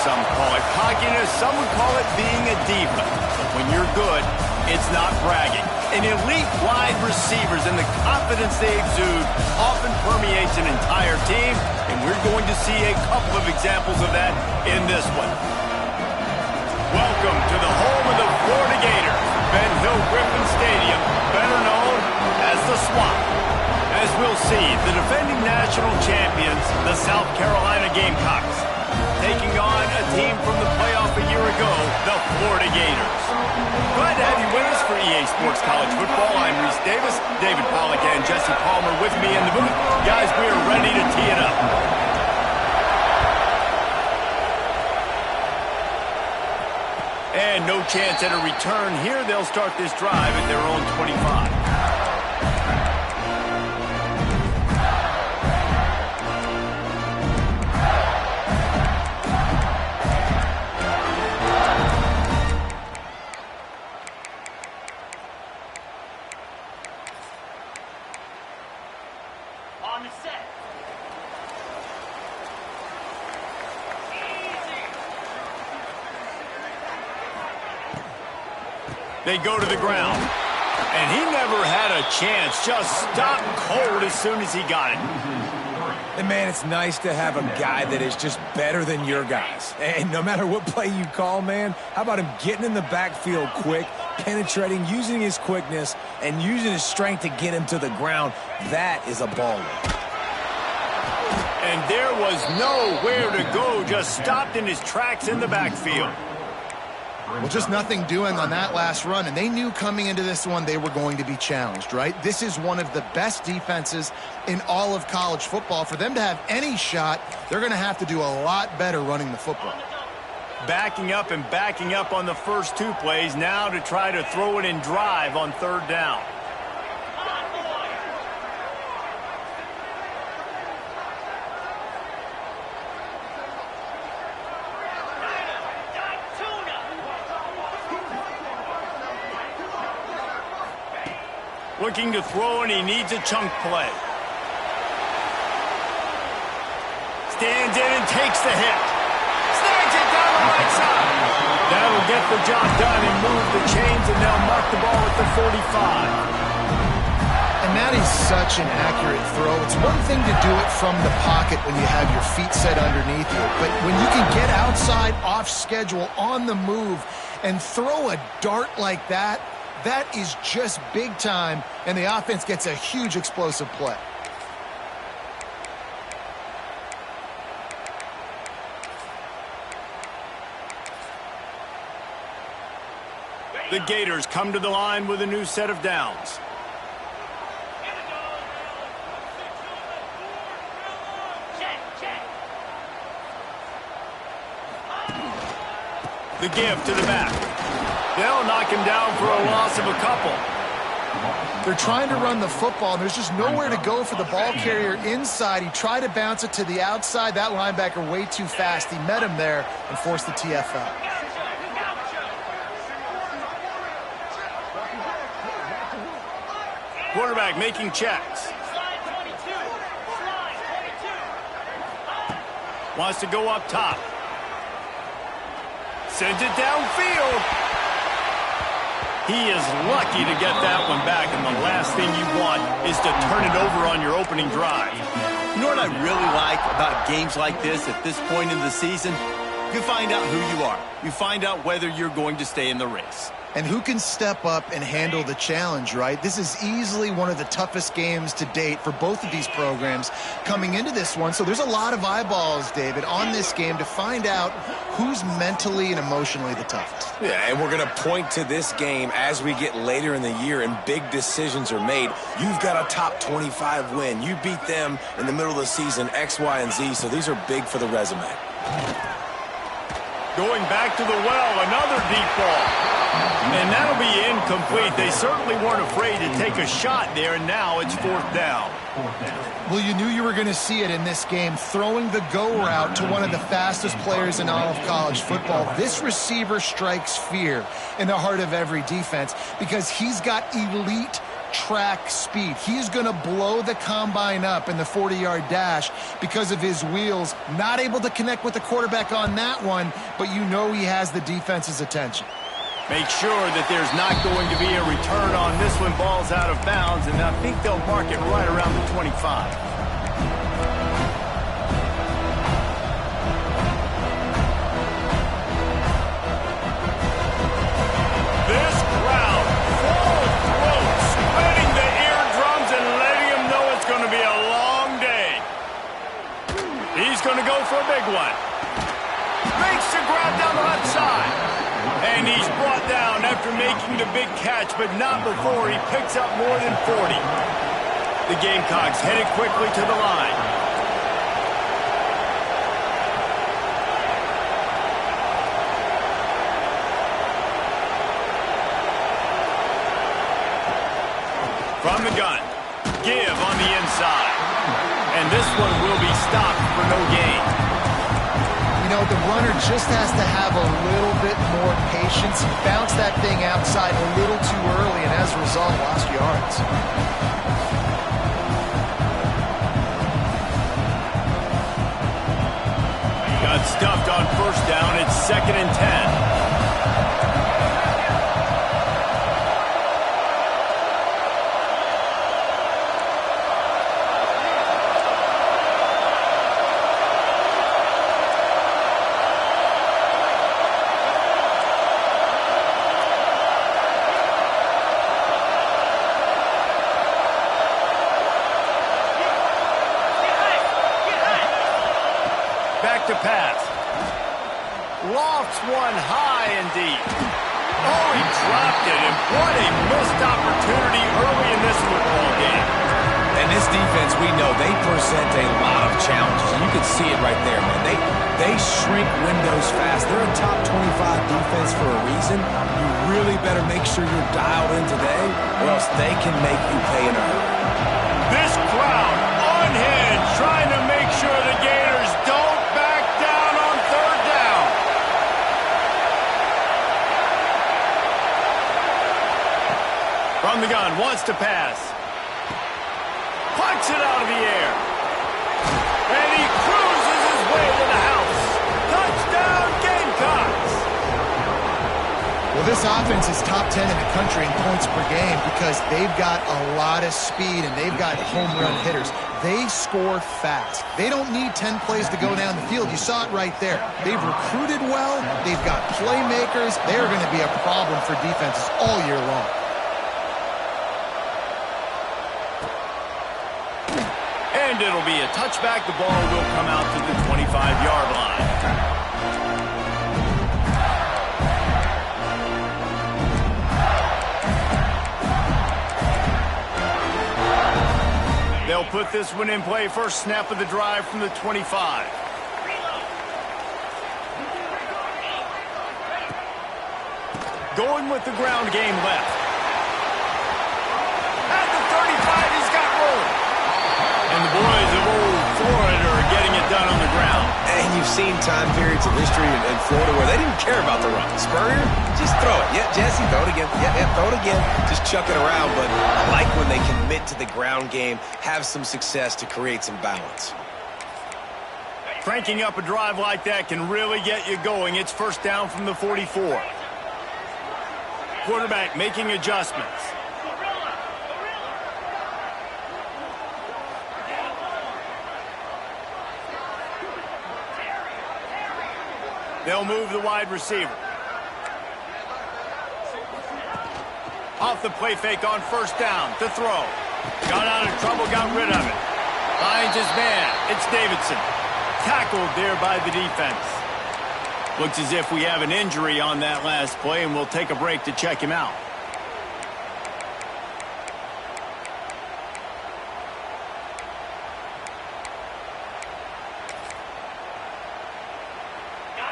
some call it cockiness, some would call it being a diva. But when you're good, it's not bragging. An elite wide receivers and the confidence they exude often permeates an entire team, and we're going to see a couple of examples of that in this one. Welcome to the home of the Florida Gators, Ben Hill Griffin Stadium, better known as the Swamp. As we'll see, the defending national champions, the South Carolina Gamecocks, taking on a team from the playoff a year ago, the Florida Gators. Glad to have you with us for EA Sports College Football. I'm Reese Davis, David Pollack and Jesse Palmer with me in the booth. Guys, we are ready to tee it up. And no chance at a return here. They'll start this drive at their own 25. They go to the ground. And he never had a chance. Just stopped cold as soon as he got it. And, man, it's nice to have a guy that is just better than your guys. And no matter what play you call, man, how about him getting in the backfield quick, penetrating, using his quickness, and using his strength to get him to the ground? That is a baller. And there was nowhere to go. Just stopped in his tracks in the backfield. Well, just nothing doing on that last run, and they knew coming into this one they were going to be challenged, right? This is one of the best defenses in all of college football. For them to have any shot, they're going to have to do a lot better running the football. Backing up and backing up on the first two plays, now to try to throw it in drive on third down. Looking to throw, and he needs a chunk play. Stands in and takes the hit. Snags it down the right side. That'll get the job done and move the chains, and they'll mark the ball at the 45. And that is such an accurate throw. It's one thing to do it from the pocket when you have your feet set underneath you, but when you can get outside, off schedule, on the move, and throw a dart like that, that is just big time, and the offense gets a huge explosive play. The Gators come to the line with a new set of downs. The give to the back. They'll knock him down for a loss of a couple. They're trying to run the football, and there's just nowhere to go for the ball carrier inside. He tried to bounce it to the outside. That linebacker way too fast. He met him there and forced the TFL. Quarterback making checks. Wants to go up top. Sends it downfield. He is lucky to get that one back, and the last thing you want is to turn it over on your opening drive. You know what I really like about games like this at this point in the season? You find out who you are. You find out whether you're going to stay in the race. And who can step up and handle the challenge, right? This is easily one of the toughest games to date for both of these programs coming into this one. So there's a lot of eyeballs, David, on this game to find out who's mentally and emotionally the toughest. Yeah, and we're going to point to this game as we get later in the year and big decisions are made. You've got a top 25 win. You beat them in the middle of the season, X, Y, and Z, so these are big for the resume. Going back to the well, another deep ball. And that'll be incomplete. They certainly weren't afraid to take a shot there, and now it's fourth down. Well, you knew you were going to see it in this game, throwing the go route to one of the fastest players in all of college football. This receiver strikes fear in the heart of every defense because he's got elite track speed. He's going to blow the combine up in the 40-yard dash because of his wheels. Not able to connect with the quarterback on that one, but you know he has the defense's attention. Make sure that there's not going to be a return on this one. Ball's out of bounds, and I think they'll mark it right around the 25. Going to go for a big one. Makes the grab down the left side. And he's brought down after making the big catch, but not before he picks up more than 40. The Gamecocks headed quickly to the line. From the gun, give on the inside. And this one will be stopped for no gain. You know, the runner just has to have a little bit more patience. He bounced that thing outside a little too early, and as a result, lost yards. Got stuffed on first down. It's 2nd and 10. To pass. Lofts one high and deep. Oh, he dropped it, and what a missed opportunity early in this football game. And this defense, we know, they present a lot of challenges. And you can see it right there, man. They shrink windows fast. They're a top 25 defense for a reason. You really better make sure you're dialed in today, or else they can make you pay in a hurry. This crowd on hand, trying to make sure the Gators don't back down on 3rd down. From the gun, wants to pass. Punts it out of the air. And he cruises his way to the house. Touchdown, Gamecocks. Well, this offense is top 10 in the country in points per game because they've got a lot of speed and they've got home run hitters. They score fast. They don't need 10 plays to go down the field. You saw it right there. They've recruited well. They've got playmakers. They're going to be a problem for defenses all year long. And it'll be a touchback. The ball will come out to the 25-yard line. They'll put this one in play. First snap of the drive from the 25. Going with the ground game left. At the 35, he's got room. And the boys of old Florida are getting it done on the ground. And you've seen time periods of history in Florida where they didn't care about the run. Spurrier, just throw it. Yeah, Jesse, throw it again. Yeah, throw it again. Just chuck it around. But I like when they commit to the ground game, have some success to create some balance. Cranking up a drive like that can really get you going. It's first down from the 44. Quarterback making adjustments. They'll move the wide receiver. Off the play fake on first down to throw. Got out of trouble, got rid of it. Finds his man. It's Davidson. Tackled there by the defense. Looks as if we have an injury on that last play, and we'll take a break to check him out.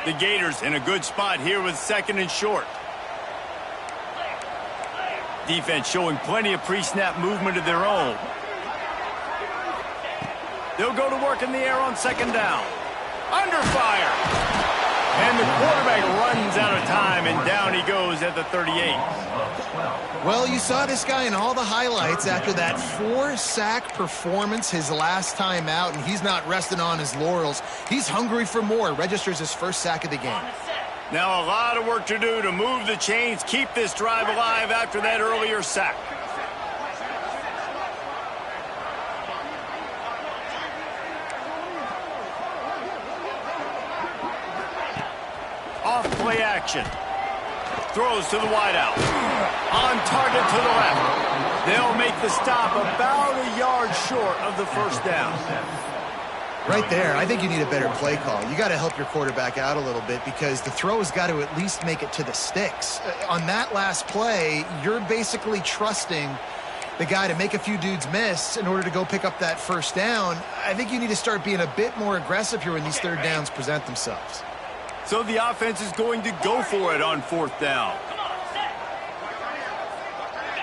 The Gators in a good spot here with 2nd and short. Defense showing plenty of pre-snap movement of their own. They'll go to work in the air on 2nd down. Under fire. And the quarterback runs out of time, and down he goes at the 38. Well, you saw this guy in all the highlights after that 4-sack performance his last time out, and he's not resting on his laurels. He's hungry for more. Registers his first sack of the game. Now a lot of work to do to move the chains, keep this drive alive after that earlier sack. Off play action. Throws to the wideout. On target to the left. They'll make the stop about a yard short of the first down. Right there, I think you need a better play call. You got to help your quarterback out a little bit because the throw has got to at least make it to the sticks. On that last play, you're basically trusting the guy to make a few dudes miss in order to go pick up that first down. I think you need to start being a bit more aggressive here when these third downs present themselves. So the offense is going to go for it on fourth down.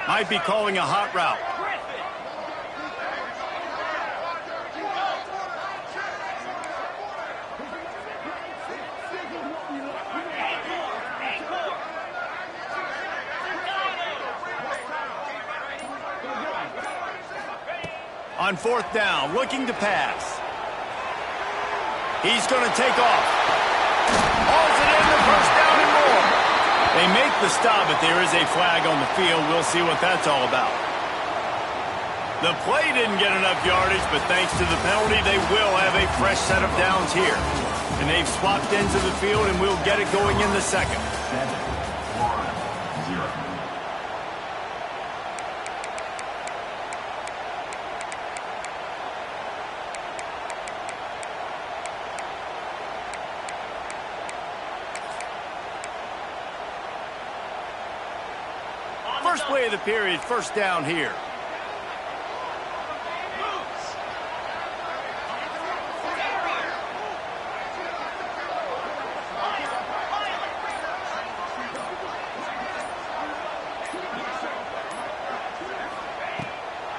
Might be calling a hot route. On fourth down, looking to pass. He's going to take off. Hauls it in, the first down and more. They make the stop, but there is a flag on the field. We'll see what that's all about. The play didn't get enough yardage, but thanks to the penalty, they will have a fresh set of downs here. And they've swapped ends of the field, and we'll get it going in the second. 7-1-0. First play of the period, first down here.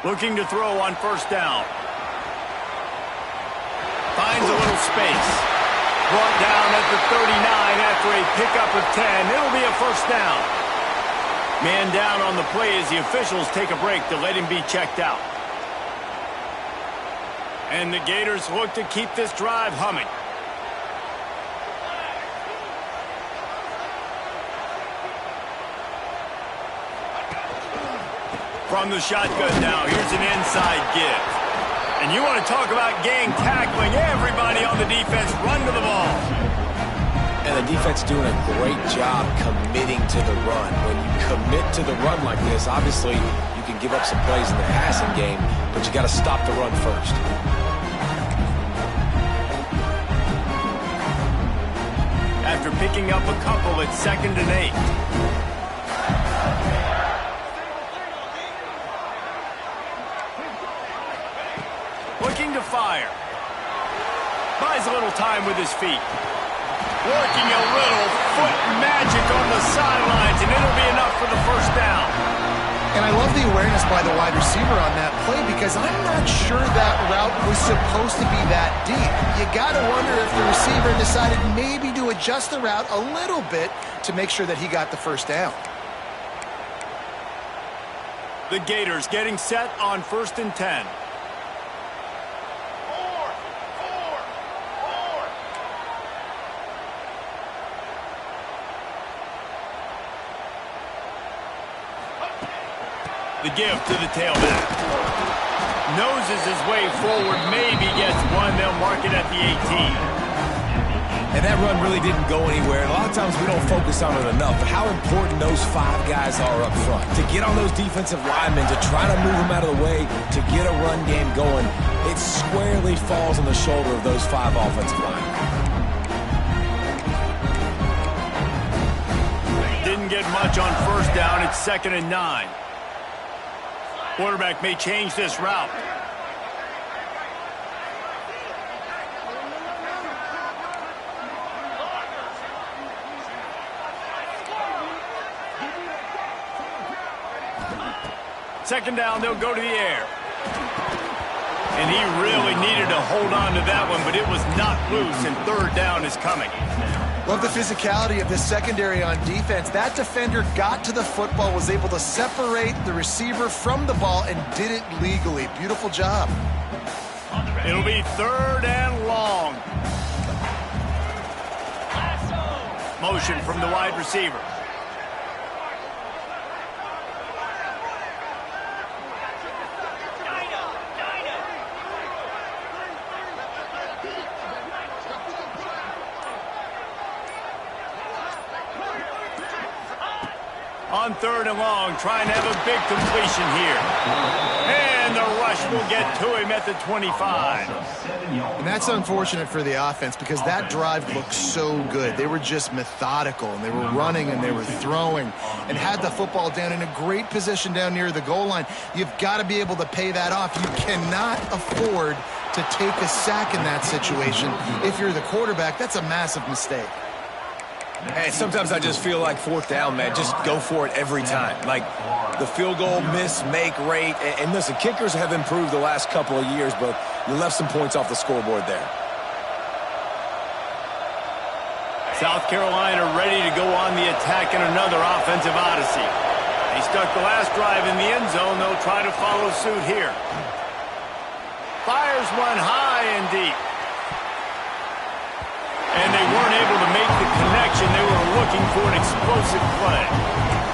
Looking to throw on first down. Finds a little space. Brought down at the 39 after a pickup of 10. It'll be a first down. Man down on the play as the officials take a break to let him be checked out. And the Gators look to keep this drive humming. From the shotgun now, here's an inside give. And you want to talk about gang tackling. Everybody on the defense run to the ball. And the defense doing a great job committing to the run. When you commit to the run like this, obviously you can give up some plays in the passing game, but you got to stop the run first. After picking up a couple, it's 2nd and 8. Looking to fire. Buys a little time with his feet. Working a little foot magic on the sidelines, and it'll be enough for the first down. And I love the awareness by the wide receiver on that play because I'm not sure that route was supposed to be that deep. You got to wonder if the receiver decided maybe to adjust the route a little bit to make sure that he got the first down. The Gators getting set on 1st and 10. The give to the tailback. Noses his way forward, maybe gets one. They'll mark it at the 18. And that run really didn't go anywhere. A lot of times we don't focus on it enough, but how important those 5 guys are up front. To get on those defensive linemen, to try to move them out of the way, to get a run game going, it squarely falls on the shoulder of those 5 offensive linemen. Didn't get much on first down. It's 2nd and 9. Quarterback may change this route. Second down, they'll go to the air. And he really needed to hold on to that one, but it was not loose, and third down is coming. Love the physicality of this secondary on defense. That defender got to the football, was able to separate the receiver from the ball, and did it legally. Beautiful job. It'll be 3rd and long. Motion from the wide receiver. On 3rd and long, trying to have a big completion here. And the rush will get to him at the 25. And that's unfortunate for the offense because that drive looked so good. They were just methodical, and they were running, and they were throwing, and had the football down in a great position down near the goal line. You've got to be able to pay that off. You cannot afford to take a sack in that situation. If you're the quarterback, that's a massive mistake. Hey, sometimes I just feel like 4th down, man. Just go for it every time. Like the field goal miss-make rate. And listen, kickers have improved the last couple of years, but you left some points off the scoreboard there. South Carolina ready to go on the attack in another offensive odyssey. They stuck the last drive in the end zone. They'll try to follow suit here. Fires one high and deep. And they weren't able to make the connection. They were looking for an explosive play.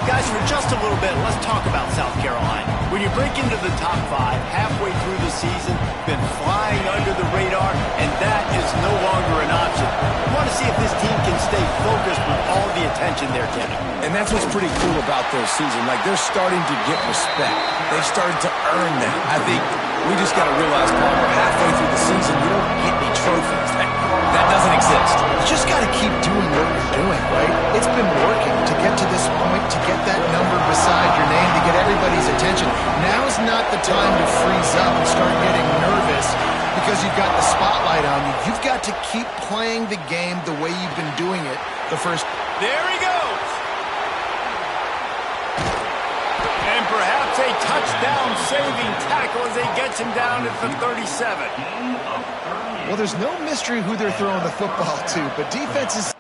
Guys, for just a little bit, let's talk about South Carolina. When you break into the top 5 halfway through the season, been flying under the radar, and that is no longer an option. You want to see if this team can stay focused with all the attention they're getting. And that's what's pretty cool about their season. Like, they're starting to get respect. They've started to earn that. I think we just got to realize, Paul, we're halfway through the season. You don't get any trophies. That doesn't exist. You just got to keep doing what you're doing, right? It's been working to get to this point, to get that number beside your name, to get everybody's attention. Now's not the time to freeze up and start getting nervous because you've got the spotlight on you. You've got to keep playing the game the way you've been doing it the first. There he goes. And perhaps a touchdown-saving tackle as he gets him down at the 37. Well, there's no mystery who they're throwing the football to, but defense is...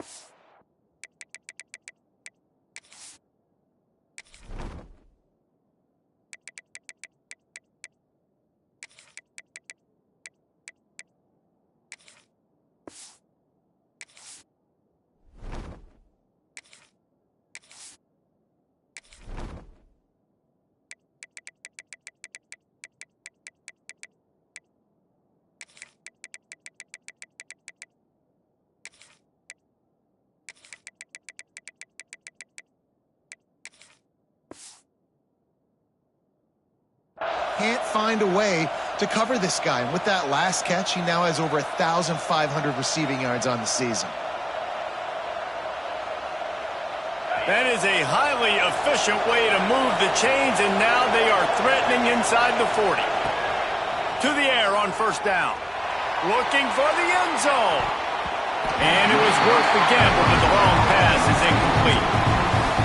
can't find a way to cover this guy. And with that last catch, he now has over 1,500 receiving yards on the season. That is a highly efficient way to move the chains, and now they are threatening inside the 40. To the air on 1st down. Looking for the end zone. And it was worth the gamble, but the long pass is incomplete.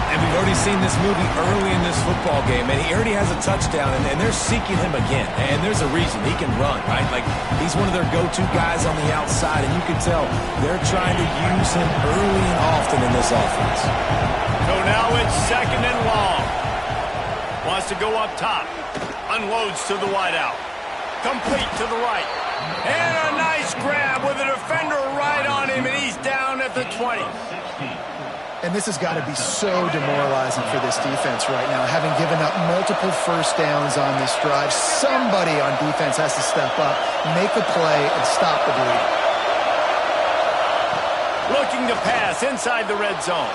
And we've already seen this movie early in this football game, and he already has a touchdown, and they're seeking him again. And there's a reason. He can run, right? Like, he's one of their go-to guys on the outside, and you can tell they're trying to use him early and often in this offense. So now it's 2nd and long. Wants to go up top. Unloads to the wideout. Complete to the right. And a nice grab with a defender right on him, and he's down at the 20. And this has got to be so demoralizing for this defense right now, having given up multiple first downs on this drive. Somebody on defense has to step up, make a play, and stop the bleed. Looking to pass inside the red zone.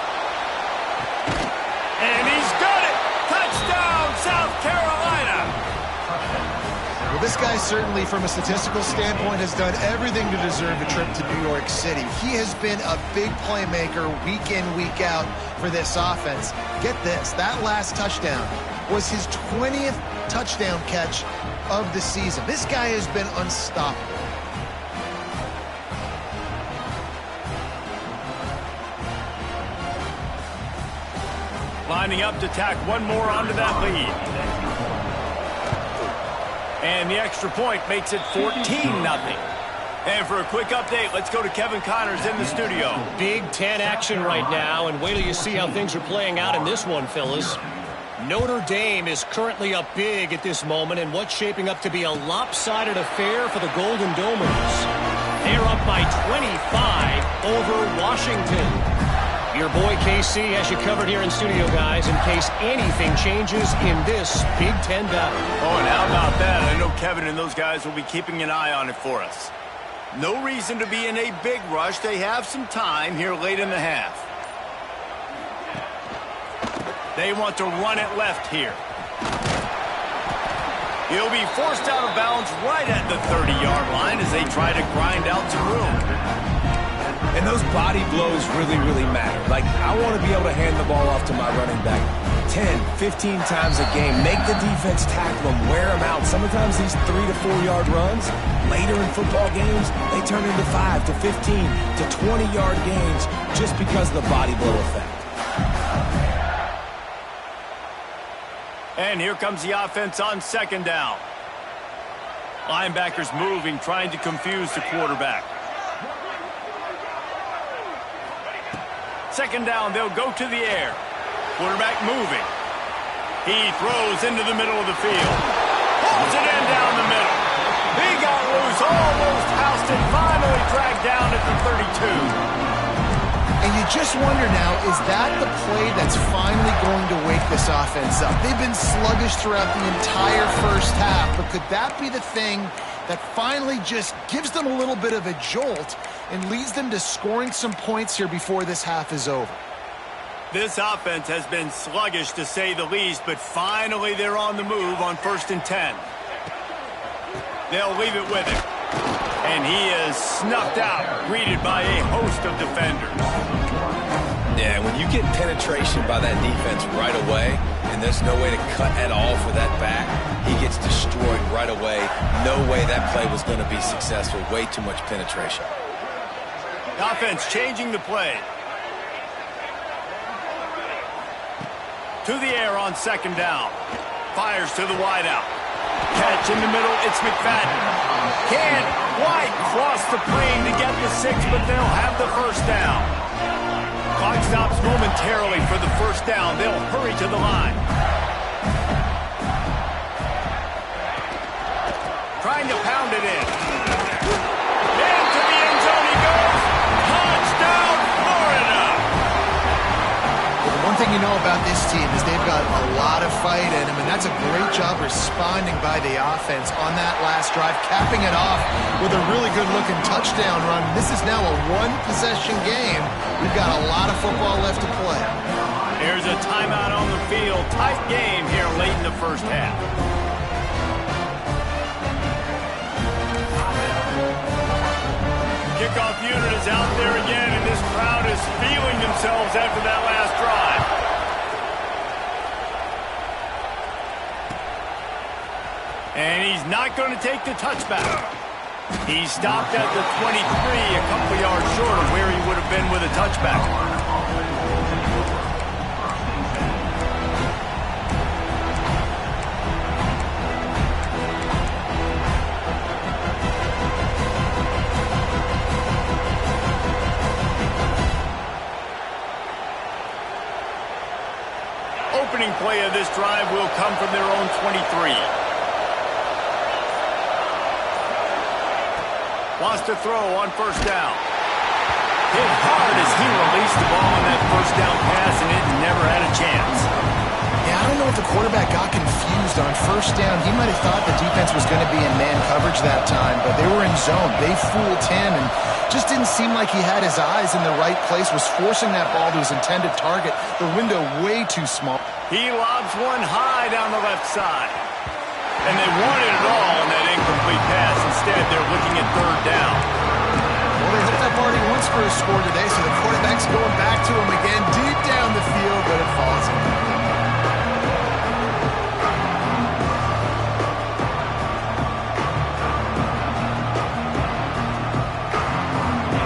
And he's got it! Touchdown, South Carolina! Well, this guy certainly, from a statistical standpoint, has done everything to deserve a trip to New York City. He has been a big playmaker week in, week out for this offense. Get this, that last touchdown was his 20th touchdown catch of the season. This guy has been unstoppable. Lining up to tack one more onto that lead. And the extra point makes it 14-0. And for a quick update, let's go to Kevin Connors in the studio. Big Ten action right now, and wait till you see how things are playing out in this one, fellas. Notre Dame is currently up big at this moment in what's shaping up to be a lopsided affair for the Golden Domers. They're up by 25 over Washington. Your boy KC has you covered here in studio, guys, in case anything changes in this Big Ten battle. Oh, and how about that? I know Kevin and those guys will be keeping an eye on it for us. No reason to be in a big rush. They have some time here late in the half. They want to run it left here. He'll be forced out of bounds right at the 30-yard line as they try to grind out some room. And those body blows really, really matter. Like, I want to be able to hand the ball off to my running back 10, 15 times a game. Make the defense tackle them, wear them out. Sometimes these 3 to 4 yard runs, later in football games, they turn into 5 to 15 to 20-yard gains just because of the body blow effect. And here comes the offense on second down. Linebackers moving, trying to confuse the quarterback. Second down, they'll go to the air. Quarterback moving. He throws into the middle of the field. Pulls it in down the middle. He got loose, almost housed it, finally dragged down at the 32. And you just wonder now, is that the play that's finally going to wake this offense up? They've been sluggish throughout the entire first half, but could that be the thing that finally just gives them a little bit of a jolt and leads them to scoring some points here before this half is over? This offense has been sluggish to say the least, but finally they're on the move on 1st and 10. They'll leave it with him. And he is snuffed out, greeted by a host of defenders. Yeah, when you get penetration by that defense right away, and there's no way to cut at all for that back, he gets destroyed right away. No way that play was going to be successful. Way too much penetration. The offense changing the play. To the air on second down. Fires to the wideout. Catch in the middle, it's McFadden. Can't quite cross the plane to get the 6, but they'll have the first down. Clock stops momentarily for the first down. They'll hurry to the line. Trying to pound it in. Into the end zone he goes. Touchdown, Florida! Well, the one thing you know about this team is they've got a lot of fight in them, and that's a great job responding by the offense on that last drive, capping it off with a really good-looking touchdown run. This is now a one-possession game. We've got a lot of football left to play. Here's a timeout on the field. Tight game here late in the first half. Kickoff unit is out there again, and this crowd is feeling themselves after that last drive. And he's not going to take the touchback. He stopped at the 23, a couple yards short of where he would have been with a touchback. Opening play of this drive will come from their own 23. Wants to throw on first down. Hit hard as he released the ball on that first down pass, and it never had a chance. Yeah, I don't know if the quarterback got confused on first down. He might have thought the defense was going to be in man coverage that time, but they were in zone. They fooled him and just didn't seem like he had his eyes in the right place, was forcing that ball to his intended target. The window way too small. He lobs one high down the left side. And they wanted it all on that incomplete pass. Instead, they're looking at third down. Well, they hit that party once for a score today, so the quarterback's going back to him again deep down the field, but it falls in.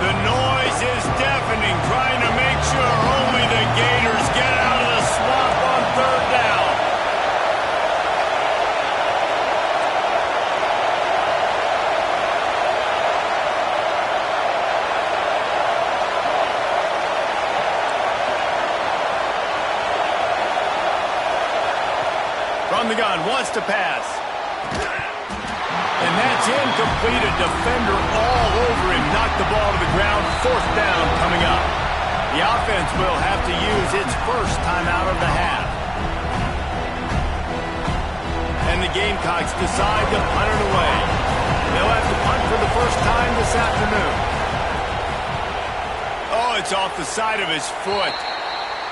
The noise is deafening, trying to make sure only the Gators get out of the swamp on third down. From the gun, wants to pass. And that's incomplete. A defender all over him. Knocked the ball to the ground. 4th down coming up. The offense will have to use its first timeout of the half. And the Gamecocks decide to punt it away. They'll have to punt for the first time this afternoon. Oh, it's off the side of his foot.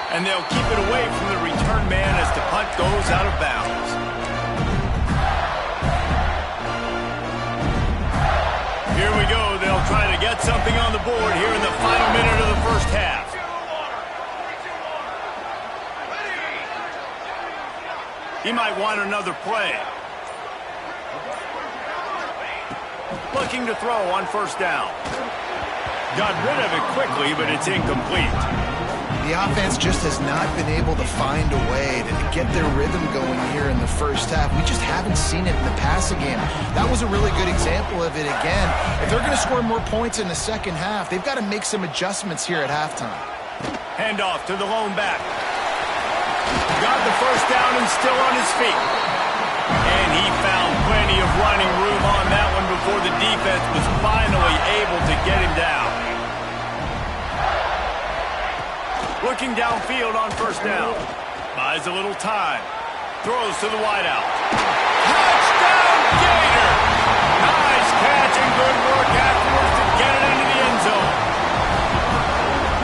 And they'll keep it away from the return man as the punt goes out of bounds. Here we go. They'll try to get something on the board here in the final minute of the first half. He might want another play. Looking to throw on 1st down. Got rid of it quickly, but it's incomplete. The offense just has not been able to find a way to get their rhythm going here in the first half. We just haven't seen it in the passing game. That was a really good example of it again. If they're going to score more points in the second half, they've got to make some adjustments here at halftime. Handoff to the lone back. Got the 1st down and still on his feet. And he found plenty of running room on that one before the defense was finally able to get him down. Looking downfield on 1st down. Buys a little time. Throws to the wideout. Touchdown, Gator! Nice catch and good work afterwards to get it into the end zone.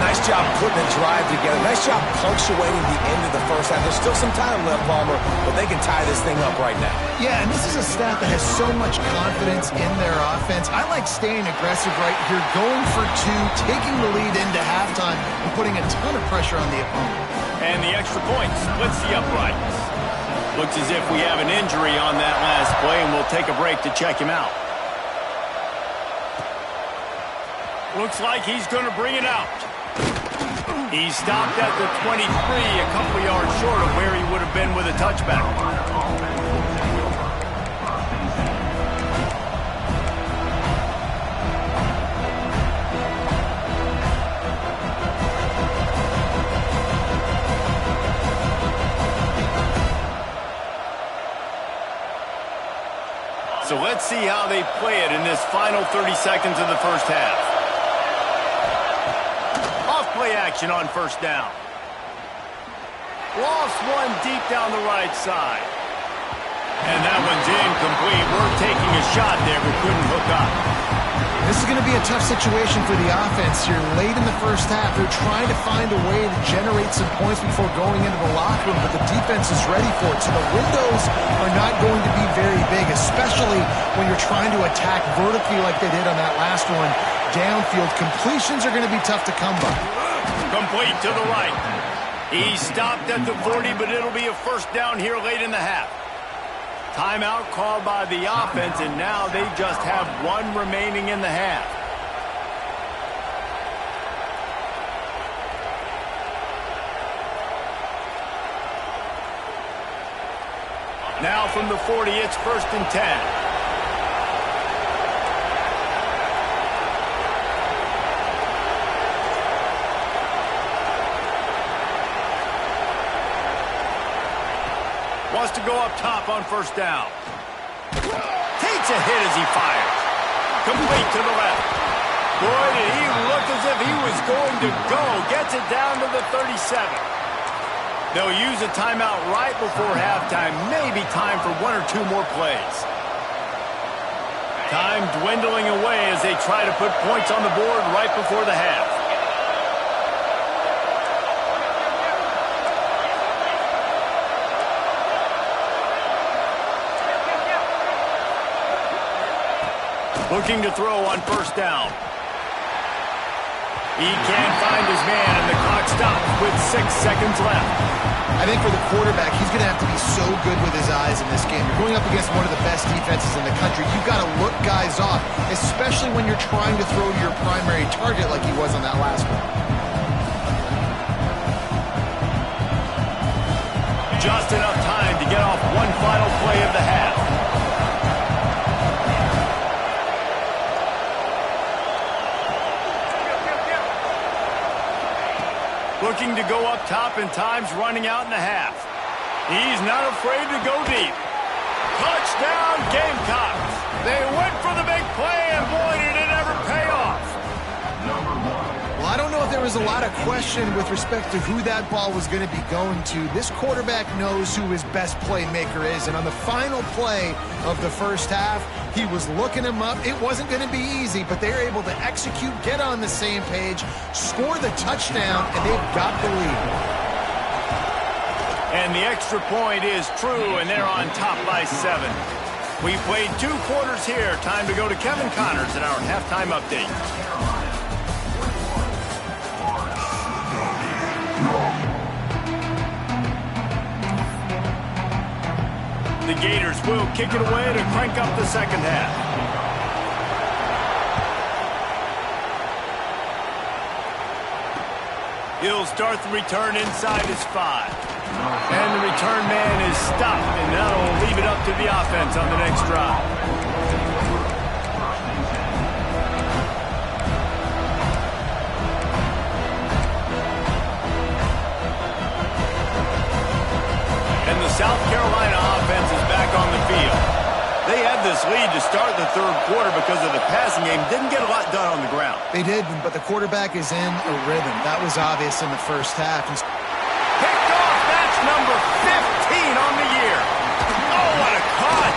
Nice job putting the drive together. Nice job punctuating the end of the first half. There's still some time left, Palmer, but they can tie this thing up right now. Yeah, and this is a staff that has so much confidence in their offense. I like staying aggressive right here, going for 2, taking the lead into halftime, and putting a ton of pressure on the opponent. And the extra point splits the uprights. Looks as if we have an injury on that last play, and we'll take a break to check him out. Looks like he's going to bring it out. He stopped at the 23, a couple of yards short of where he would have been with a touchback. So let's see how they play it in this final 30 seconds of the first half. Play action on 1st down. Lost one deep down the right side. And that one's incomplete. We're taking a shot there, but couldn't hook up. This is going to be a tough situation for the offense here. Late in the first half, they're trying to find a way to generate some points before going into the locker room, but the defense is ready for it. So the windows are not going to be very big, especially when you're trying to attack vertically like they did on that last one. Downfield completions are going to be tough to come by. Complete to the right. He stopped at the 40, but it'll be a 1st down here late in the half. Timeout called by the offense, and now they just have 1 remaining in the half. Now from the 40, it's 1st and 10. Wants to go up top on 1st down. Takes a hit as he fires. Complete to the left. Boy, did he look as if he was going to go. Gets it down to the 37. They'll use a timeout right before halftime. Maybe time for 1 or 2 more plays. Time dwindling away as they try to put points on the board right before the half. Looking to throw on 1st down. He can't find his man, and the clock stops with 6 seconds left. I think for the quarterback, he's going to have to be so good with his eyes in this game. You're going up against one of the best defenses in the country. You've got to look guys off, especially when you're trying to throw to your primary target like he was on that last one. Just enough time to get off 1 final play of the half. Looking to go up top, and time's running out in the half. He's not afraid to go deep. Touchdown, Gamecocks. They went for the big play, and boy, did it ever pay off. Well, I don't know if there was a lot of question with respect to who that ball was going to be going to. This quarterback knows who his best playmaker is, and on the final play of the first half, he was looking him up. It wasn't going to be easy, but they were able to execute, get on the same page, score the touchdown, and they've got the lead. And the extra point is true, and they're on top by 7. We played 2 quarters here. Time to go to Kevin Connors in our halftime update. The Gators will kick it away to crank up the second half. He'll start the return inside his 5. And the return man is stopped, and that'll leave it up to the offense on the next drive. And the South Carolina offense is back on the field. They had this lead to start the third quarter because of the passing game. Didn't get a lot done on the ground. They did, but the quarterback is in a rhythm. That was obvious in the first half. Picked off. That's number 15 on the year. Oh, what a cut.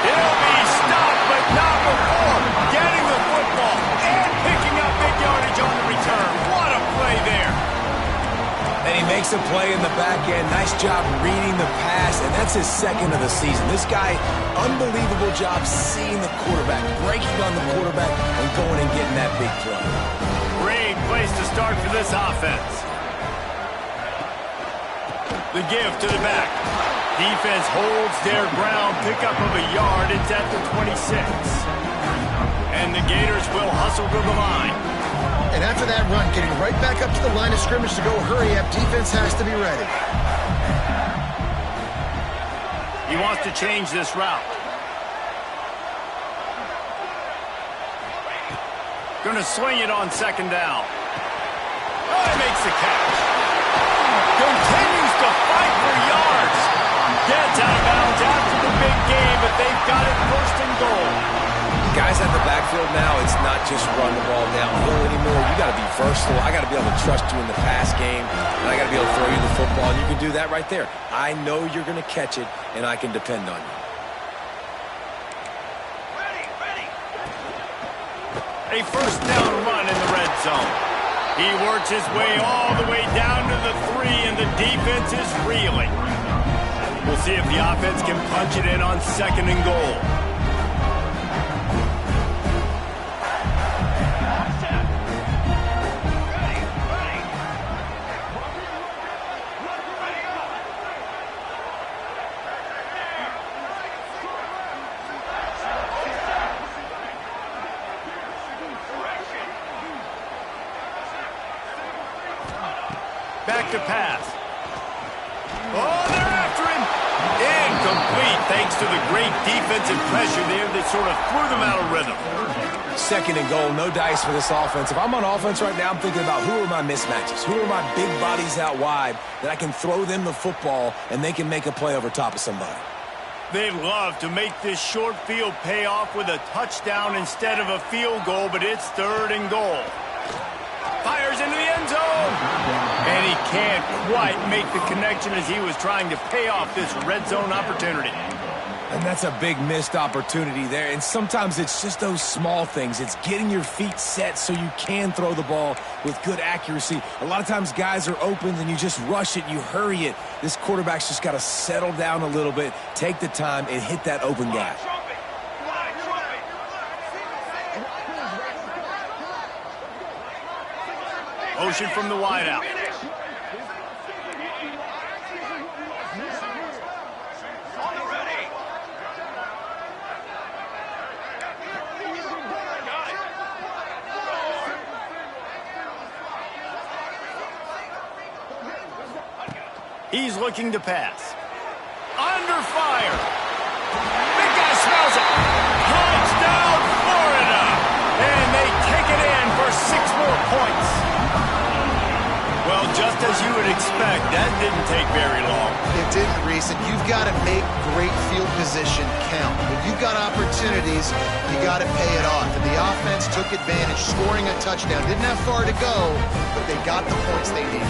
He'll be stopped, but not before getting the football and picking up big yardage on the return. What a play there. And he makes a play in the back end. Nice job reading the pass, and that's his second of the season. This guy, unbelievable job seeing the quarterback, breaking on the quarterback, and going and getting that big play. Great place to start for this offense. The give to the back. Defense holds their ground. Pickup of a yard. It's at the 26. And the Gators will hustle to the line. And after that run, getting right back up to the line of scrimmage to go hurry up, defense has to be ready. He wants to change this route. Going to swing it on second down. Oh, he makes the catch. Continues to fight for yards. Gets out of bounds after the big game, but they've got it first and goal. Guys at the backfield now, it's not just run the ball downhill anymore. You got to be versatile. I got to be able to trust you in the pass game, and I got to be able to throw you the football, and you can do that right there. I know you're going to catch it, and I can depend on you. A first down run in the red zone. He works his way all the way down to the 3, and the defense is reeling. We'll see if the offense can punch it in on second and goal. Back to pass. Oh, they're after him. Incomplete thanks to the great defensive pressure there that sort of threw them out of rhythm. Second and goal, no dice for this offense. If I'm on offense right now, I'm thinking about who are my mismatches? Who are my big bodies out wide that I can throw them the football and they can make a play over top of somebody? They'd love to make this short field pay off with a touchdown instead of a field goal, but it's third and goal. Fires into the end zone. And he can't quite make the connection as he was trying to pay off this red zone opportunity. And that's a big missed opportunity there. And sometimes it's just those small things. It's getting your feet set so you can throw the ball with good accuracy. A lot of times guys are open and you just rush it, you hurry it. This quarterback's just got to settle down a little bit, take the time, and hit that open guy. Motion from the wideout. He's looking to pass. Under fire. Big guy smells it. Touchdown, Florida. And they take it in for 6 more points. Well, just as As you would expect, that didn't take very long. It didn't, Reese, and you've got to make great field position count. When you've got opportunities, you got to pay it off. And the offense took advantage, scoring a touchdown. Didn't have far to go, but they got the points they needed.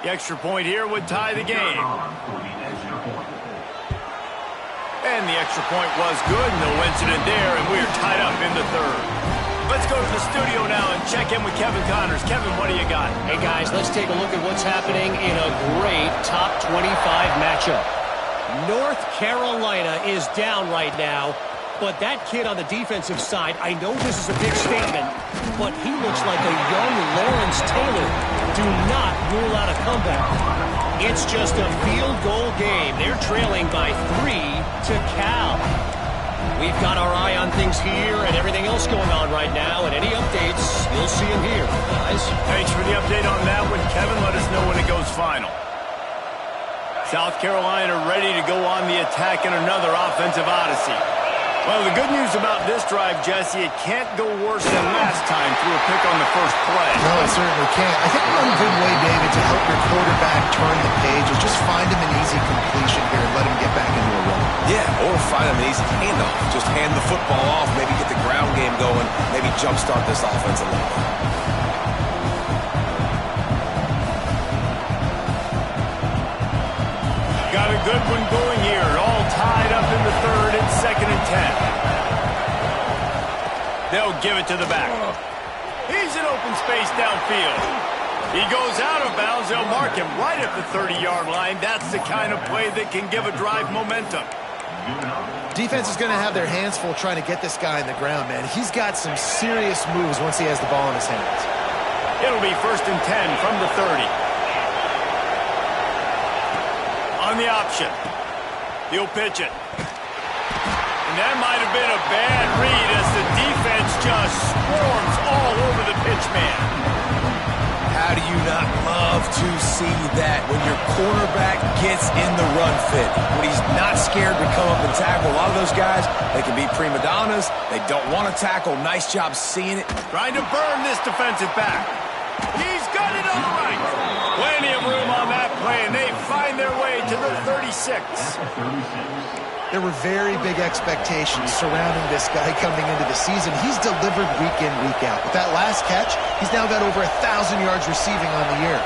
The extra point here would tie the game. And the extra point was good. No incident there, and we are tied up in the third. Let's go to the studio now and check in with Kevin Connors. Kevin, what do you got? Hey, guys, let's take a look at what's happening in a great top 25 matchup. North Carolina is down right now, but that kid on the defensive side, I know this is a big statement, but he looks like a young Lawrence Taylor. Do not rule out a comeback. It's just a field goal game. They're trailing by 3 to Cal. We've got our eye on things here and everything else going on right now, and any updates, you'll see them here, guys. Thanks for the update on that one, Kevin. Let us know when it goes final. South Carolina ready to go on the attack in another offensive odyssey. Well, the good news about this drive, Jesse, it can't go worse than last time through a pick on the first play. No, it certainly can't. I think one good way, David, to help your quarterback turn the page is just find him an easy completion here and let him get back into a run. Yeah, or find him an easy handoff. Just hand the football off, maybe get the ground game going, maybe jumpstart this offense a little bit. Got a good one going here. All tied up in the third. It's 2nd and 10. They'll give it to the back. He's in open space downfield. He goes out of bounds. They'll mark him right at the 30-yard line. That's the kind of play that can give a drive momentum. Defense is going to have their hands full trying to get this guy in the ground, man. He's got some serious moves once he has the ball in his hands. It'll be 1st and 10 from the 30. On the option. He'll pitch it. And that might have been a bad read as the defense just swarms all over the pitch man. How do you not love to see that when your quarterback gets in the run fit? When he's not scared to come up and tackle. A lot of those guys, they can be prima donnas. They don't want to tackle. Nice job seeing it. Trying to burn this defensive back. He's got it on the right. Plenty of room on that play, and they find their way to the 36. There were very big expectations surrounding this guy coming into the season. He's delivered week in, week out. With that last catch, he's now got over 1,000 yards receiving on the year.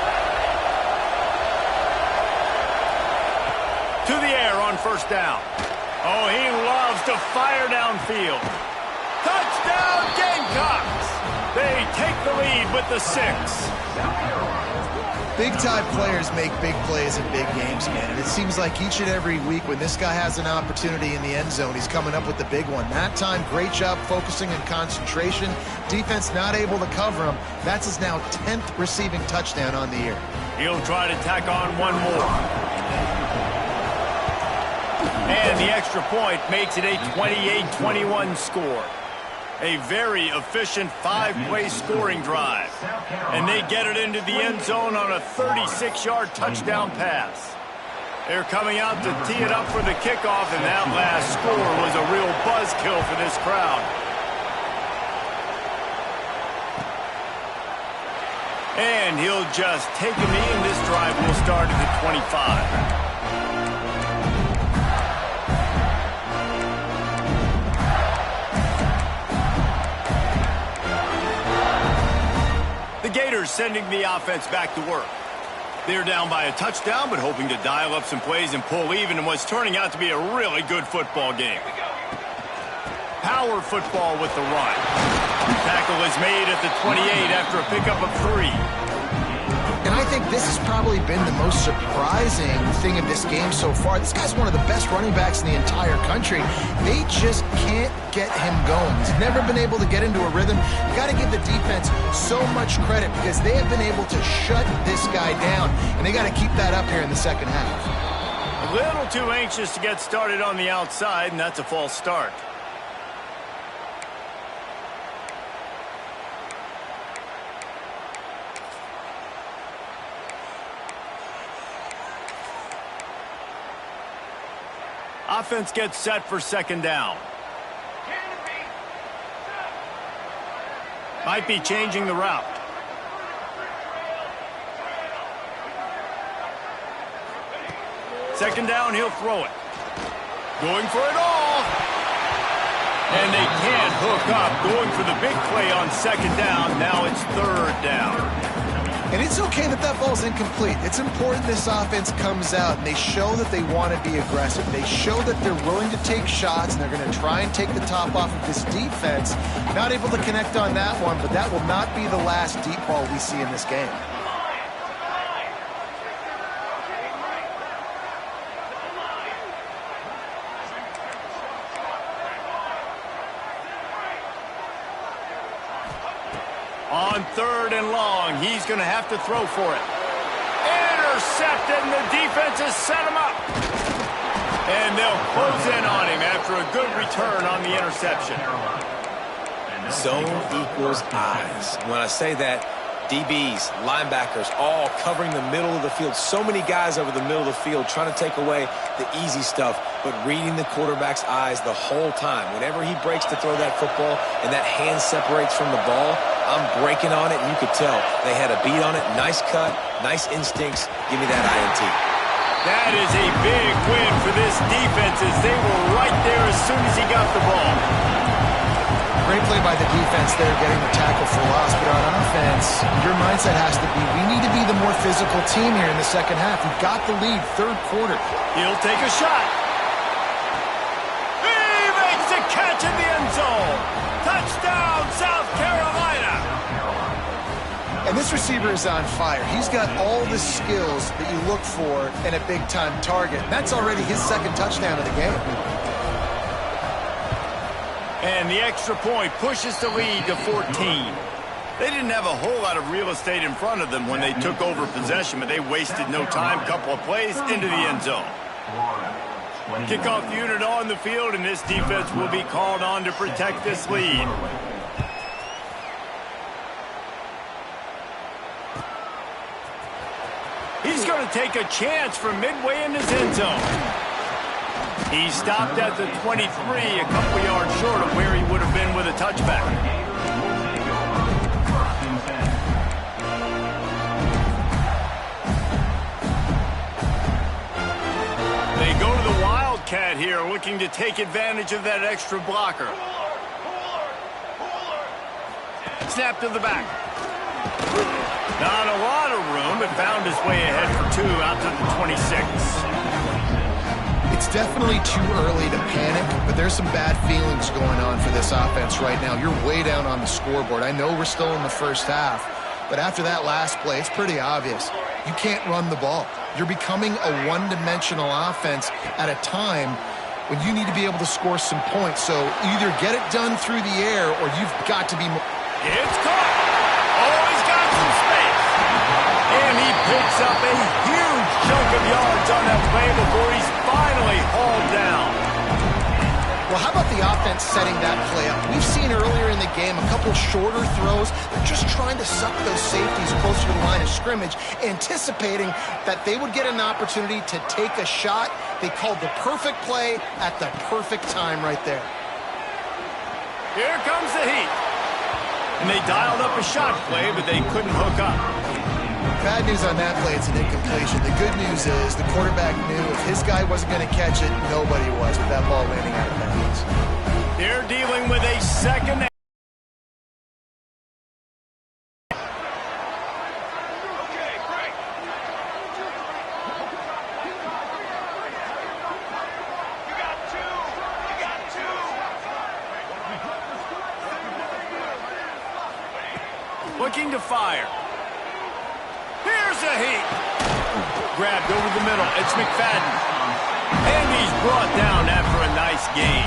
To the air on 1st down. Oh, he loves to fire downfield. Touchdown, Gamecocks! They take the lead with the 6. Big-time players make big plays in big games, man. And it seems like each and every week when this guy has an opportunity in the end zone, he's coming up with the big one. That time, great job focusing and concentration. Defense not able to cover him. That's his now 10th receiving touchdown on the year. He'll try to tack on one more. And the extra point makes it a 28-21 score. A very efficient 5-play scoring drive. And they get it into the end zone on a 36-yard touchdown pass. They're coming out to tee it up for the kickoff, and that last score was a real buzzkill for this crowd. And he'll just take a knee, and this drive will start at the 25. The Gators sending the offense back to work. They're down by a touchdown, but hoping to dial up some plays and pull even in what's turning out to be a really good football game. Power football with the run. Tackle is made at the 28 after a pickup of 3. And I think this has probably been the most surprising thing of this game so far. This guy's one of the best running backs in the entire country. They just can't get him going. He's never been able to get into a rhythm. You got to give the defense so much credit because they have been able to shut this guy down, and they got to keep that up here in the second half. A little too anxious to get started on the outside, and that's a false start. Offense gets set for 2nd down. Might be changing the route. second down, he'll throw it. Going for it all. And they can't hook up. Going for the big play on second down. Now it's third down. And it's okay that that ball's incomplete. It's important this offense comes out and they show that they want to be aggressive. They show that they're willing to take shots and they're going to try and take the top off of this defense. Not able to connect on that one, but that will not be the last deep ball we see in this game. On third and long, he's going to have to throw for it. Intercepted, and the defense has set him up. And they'll close in on him after a good return on the interception. Zone equals eyes. When I say that, DBs, linebackers, all covering the middle of the field. So many guys over the middle of the field trying to take away the easy stuff, but reading the quarterback's eyes the whole time. Whenever he breaks to throw that football and that hand separates from the ball, I'm breaking on it, and you could tell they had a beat on it. Nice cut, nice instincts. Give me that INT. That is a big win for this defense as they were right there as soon as he got the ball. Great play by the defense there, getting the tackle for loss. But on offense, your mindset has to be, we need to be the more physical team here in the second half. We've got the lead, third quarter. He'll take a shot. He makes the catch in the end zone. Touchdown, South Carolina. And this receiver is on fire. He's got all the skills that you look for in a big-time target. That's already his second touchdown of the game. And the extra point pushes the lead to 14. They didn't have a whole lot of real estate in front of them when they took over possession, but they wasted no time. Couple of plays into the end zone. Kickoff unit on the field, and this defense will be called on to protect this lead. He's going to take a chance from midway in his end zone. He stopped at the 23, a couple yards short of where he would have been with a touchback. They go to the Wildcat here, looking to take advantage of that extra blocker. Snap to the back. Not a lot of room, but found his way ahead for two out to the 26. It's definitely too early to panic, but there's some bad feelings going on for this offense right now. You're way down on the scoreboard. I know we're still in the first half, but after that last play, it's pretty obvious. You can't run the ball. You're becoming a one-dimensional offense at a time when you need to be able to score some points. So either get it done through the air or you've got to be more... It's caught! Oh, he's got some space! And he picks up a huge chunk of yards on that play before he's finally hauled down. Well, how about the offense setting that play up? We've seen earlier in the game a couple shorter throws. They're just trying to suck those safeties closer to the line of scrimmage, anticipating that they would get an opportunity to take a shot. They called the perfect play at the perfect time right there. Here comes the heat. And they dialed up a shot play, but they couldn't hook up. Bad news on that play, it's an incompletion. The good news is the quarterback knew if his guy wasn't going to catch it, nobody was with that ball landing out of bounds. They're dealing with a second. Looking to fire. Here's a heat. Grabbed over the middle. It's McFadden. And he's brought down after a nice gain.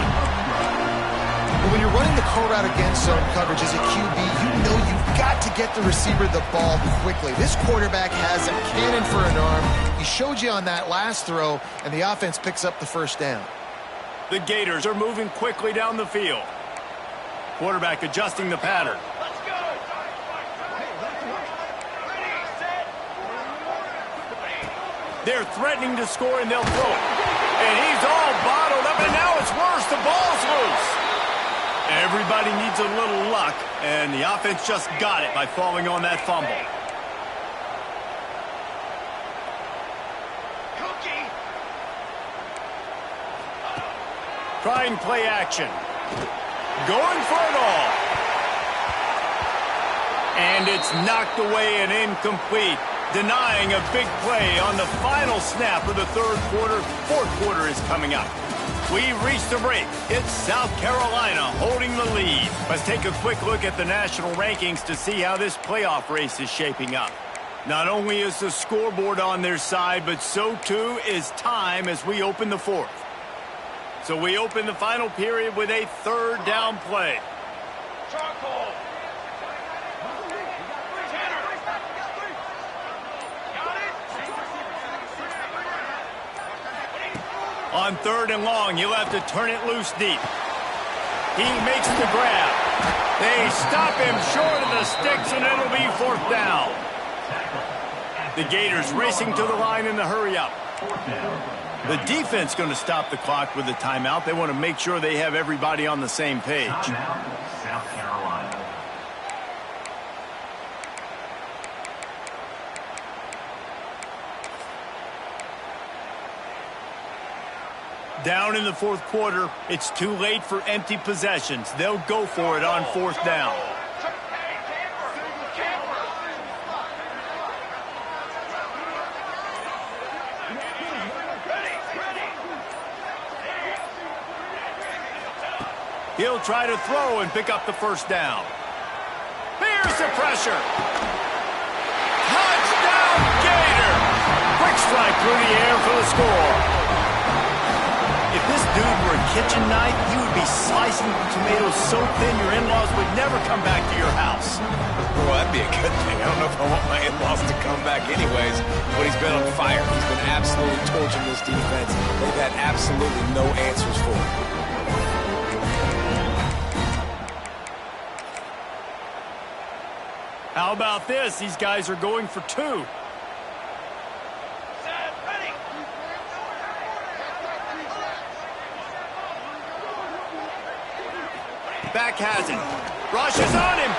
Well, when you're running the core route against zone coverage as a QB, you know you've got to get the receiver the ball quickly. This quarterback has a cannon for an arm. He showed you on that last throw, and the offense picks up the first down. The Gators are moving quickly down the field. Quarterback adjusting the pattern. They're threatening to score, and they'll throw it. And he's all bottled up, and now it's worse. The ball's loose. Everybody needs a little luck, and the offense just got it by falling on that fumble. Trying play action. Going for it all. And it's knocked away and incomplete, denying a big play on the final snap of the third quarter. Fourth quarter is coming up. We've reached the break. It's South Carolina holding the lead. Let's take a quick look at the national rankings to see how this playoff race is shaping up. Not only is the scoreboard on their side, but so too is time as we open the fourth. So we open the final period with a third down play. On third and long, he'll have to turn it loose deep. He makes the grab. They stop him short of the sticks, and it'll be fourth down. The Gators racing to the line in the hurry-up. The defense going to stop the clock with a timeout. They want to make sure they have everybody on the same page. South Carolina. Down in the fourth quarter, it's too late for empty possessions. They'll go for it on fourth down. He'll try to throw and pick up the first down. Here's the pressure. Touchdown, Gator! Quick strike through the air for the score. If this dude were a kitchen knife, you would be slicing tomatoes so thin your in-laws would never come back to your house. Well, that'd be a good thing. I don't know if I want my in-laws to come back anyways, but he's been on fire. He's been absolutely torching this defense. They've had absolutely no answers for him. How about this? These guys are going for two. Back has it. Rushes on him.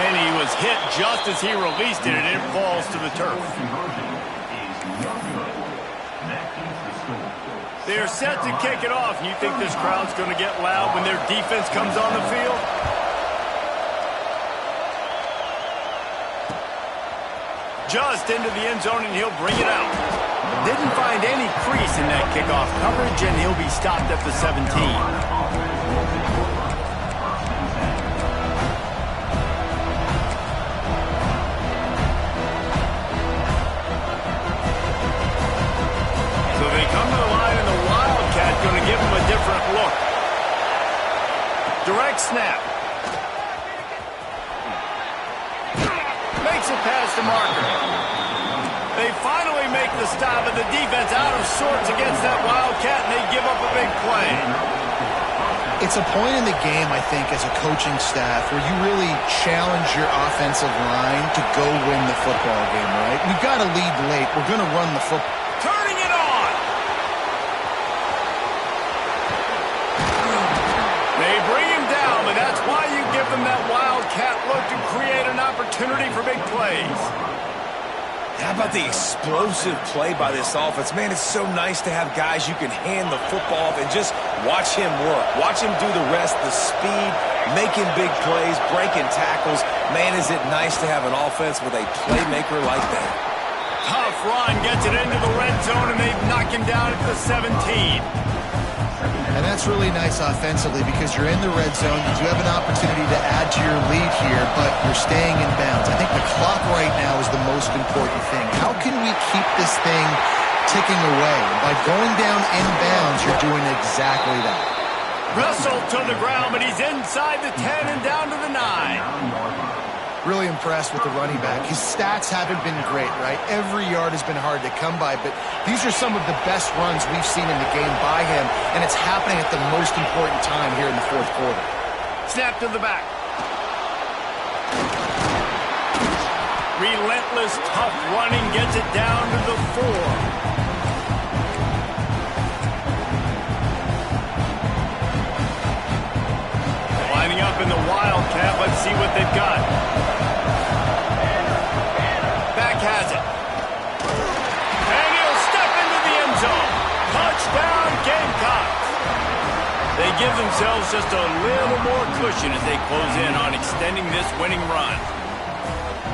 And he was hit just as he released it, and it falls to the turf. They're set to kick it off. You think this crowd's going to get loud when their defense comes on the field? Just into the end zone, and he'll bring it out. Didn't find any crease in that kickoff coverage, and he'll be stopped at the 17. Going to give him a different look. Direct snap. Makes a pass to Marker. They finally make the stop, and the defense out of sorts against that Wildcat, and they give up a big play. It's a point in the game, I think, as a coaching staff where you really challenge your offensive line to go win the football game, right? We've got to lead late. We're going to run the football. Turning it on. They bring him down, but that's why you give them that Wildcat look to create an opportunity for big plays. How about the explosive play by this offense? Man, it's so nice to have guys you can hand the football off and just watch him work. Watch him do the rest, the speed, making big plays, breaking tackles. Man, is it nice to have an offense with a playmaker like that. Tough run, gets it into the red zone, and they knock him down at the 17. And that's really nice offensively because you're in the red zone. You do have an opportunity to add to your lead here, but you're staying in bounds. I think the clock right now is the most important thing. How can we keep this thing ticking away? By going down in bounds, you're doing exactly that. Wrestled to the ground, but he's inside the 10 and down to the 9. Really impressed with the running back. His stats haven't been great, right? Every yard has been hard to come by, but these are some of the best runs we've seen in the game by him, and it's happening at the most important time here in the fourth quarter. Snap to the back. Relentless, tough running gets it down to the 4. Lining up in the Wildcat. Let's see what they've got. Back has it. And he'll step into the end zone. Touchdown, Gamecocks. give themselves just a little more cushion as they close in on extending this winning run.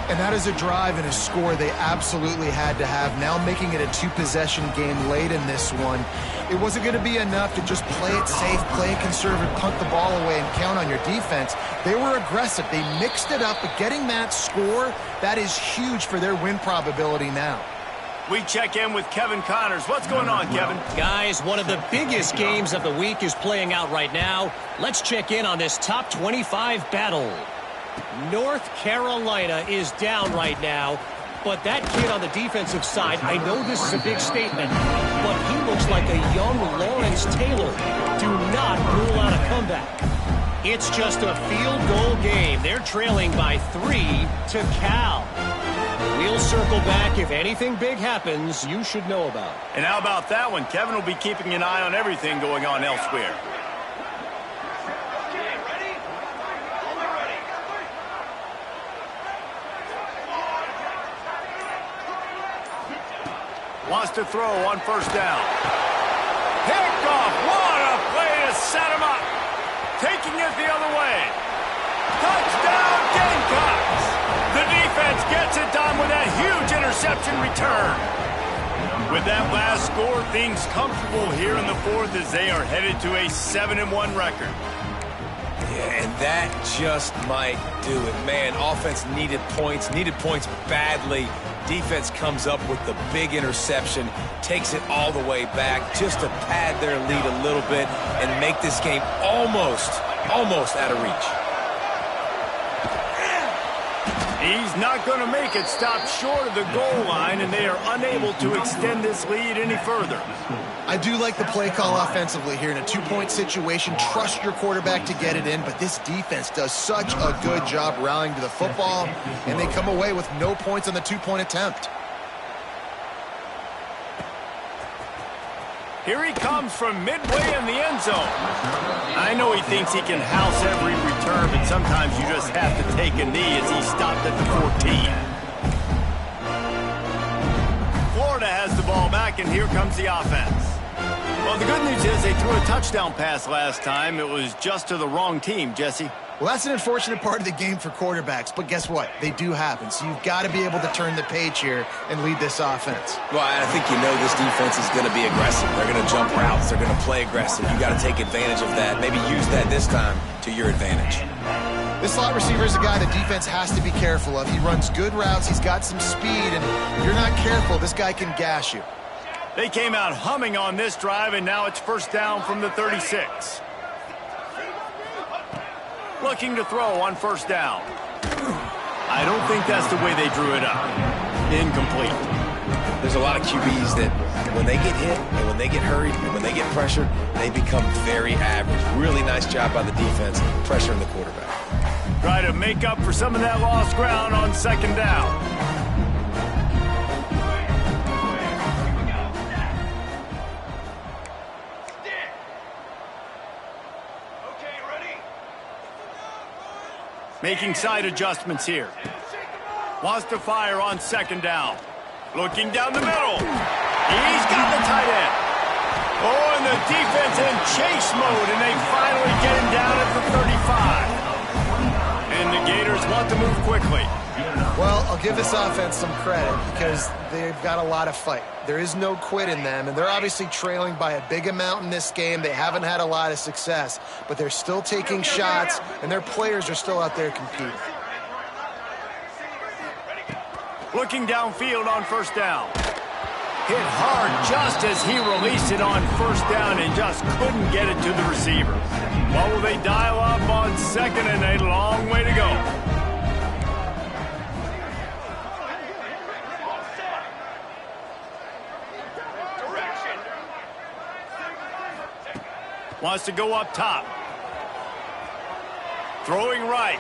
And that is a drive and a score they absolutely had to have. Now making it a two-possession game late in this one. It wasn't going to be enough to just play it safe, play it conservative, punt the ball away, and count on your defense. They were aggressive. They mixed it up, but getting that score, that is huge for their win probability now. We check in with Kevin Connors. What's going on, Kevin? Guys, one of the biggest games of the week is playing out right now. Let's check in on this top 25 battle. North Carolina is down right now, but that kid on the defensive side, I know this is a big statement, but he looks like a young Lawrence Taylor. Do not rule out a comeback. It's just a field goal game. They're trailing by 3 to Cal. We'll circle back. If anything big happens, you should know about it. And how about that one? Kevin will be keeping an eye on everything going on elsewhere. Wants to throw on first down. Picked off. What a play to set him up. Taking it the other way. Touchdown, Gamecocks. The defense gets it done with that huge interception return. With that last score, things comfortable here in the fourth as they are headed to a 7-1 record. Yeah, and that just might do it. Man, offense needed points badly. Defense comes up with the big interception, takes it all the way back just to pad their lead a little bit and make this game almost out of reach. He's not going to make it. Stop short of the goal line, and they are unable to extend this lead any further. I do like the play call offensively here in a two-point situation. Trust your quarterback to get it in, but this defense does such a good job rallying to the football, and they come away with no points on the two-point attempt. Here he comes from midway in the end zone. I know he thinks he can house every return, but sometimes you just have to take a knee as he stopped at the 14. Florida has the ball back, and here comes the offense. Well, the good news is they threw a touchdown pass last time. It was just to the wrong team, Jesse. Well, that's an unfortunate part of the game for quarterbacks, but guess what? They do happen, so you've got to be able to turn the page here and lead this offense. Well, I think you know this defense is going to be aggressive. They're going to jump routes. They're going to play aggressive. You got to take advantage of that. Maybe use that this time to your advantage. This slot receiver is a guy the defense has to be careful of. He runs good routes. He's got some speed, and if you're not careful, this guy can gash you. They came out humming on this drive, and now it's first down from the 36. Looking to throw on first down. I don't think that's the way they drew it up. Incomplete. There's a lot of QBs that when they get hit and when they get hurried and when they get pressured, they become very average. Really nice job by the defense pressuring the quarterback. Try to make up for some of that lost ground on second down. Making side adjustments here. Wants to fire on second down. Looking down the middle. He's got the tight end. Oh, and the defense in chase mode, and they finally get him down at the 35. And the Gators want to move quickly. Well, I'll give this offense some credit because they've got a lot of fight. There is no quit in them, and they're obviously trailing by a big amount in this game. They haven't had a lot of success, but they're still taking shots, and their players are still out there competing. Looking downfield on first down. Hit hard just as he released it on first down and just couldn't get it to the receiver. What will they dial up on second, and a long way to go. Wants to go up top. Throwing right.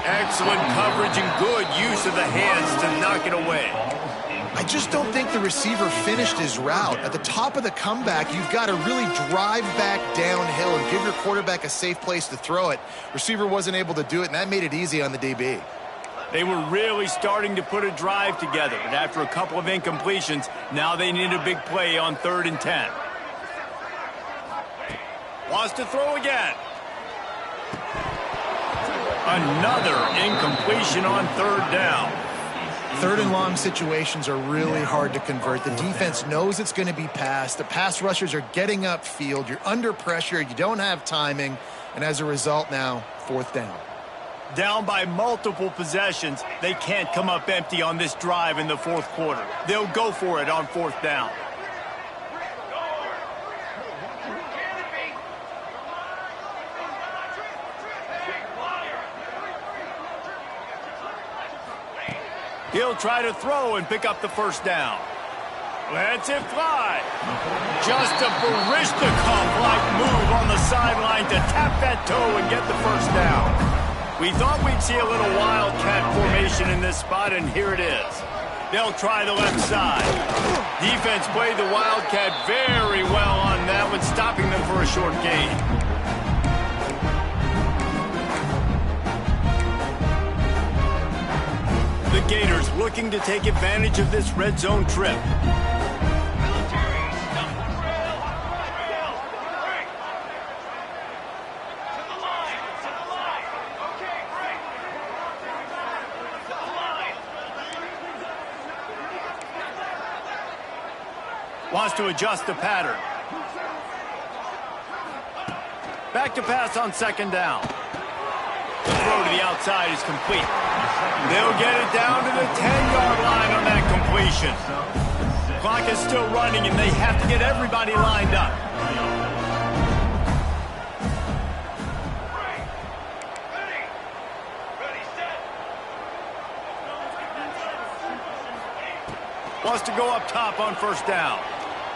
Excellent coverage and good use of the hands to knock it away. I just don't think the receiver finished his route. At the top of the comeback, you've got to really drive back downhill and give your quarterback a safe place to throw it. Receiver wasn't able to do it, and that made it easy on the DB. They were really starting to put a drive together, but after a couple of incompletions, now they need a big play on 3rd and 10. Wants to throw again. Another incompletion on third down. Third and long situations are really hard to convert. The defense knows it's going to be passed. The pass rushers are getting upfield. You're under pressure. You don't have timing. And as a result now, fourth down. Down by multiple possessions. They can't come up empty on this drive in the fourth quarter. They'll go for it on fourth down. He'll try to throw and pick up the first down. Lets it fly. Just a Baryshnikov-like move on the sideline to tap that toe and get the first down. We thought we'd see a little wildcat formation in this spot, and here it is. They'll try the left side. Defense played the wildcat very well on that one, stopping them for a short gain. The Gators looking to take advantage of this red zone trip. Wants to adjust the pattern. Back to pass on second down. The throw to the outside is complete. They'll get it down to the 10-yard line on that completion. Clock is still running, and they have to get everybody lined up. Wants to go up top on first down.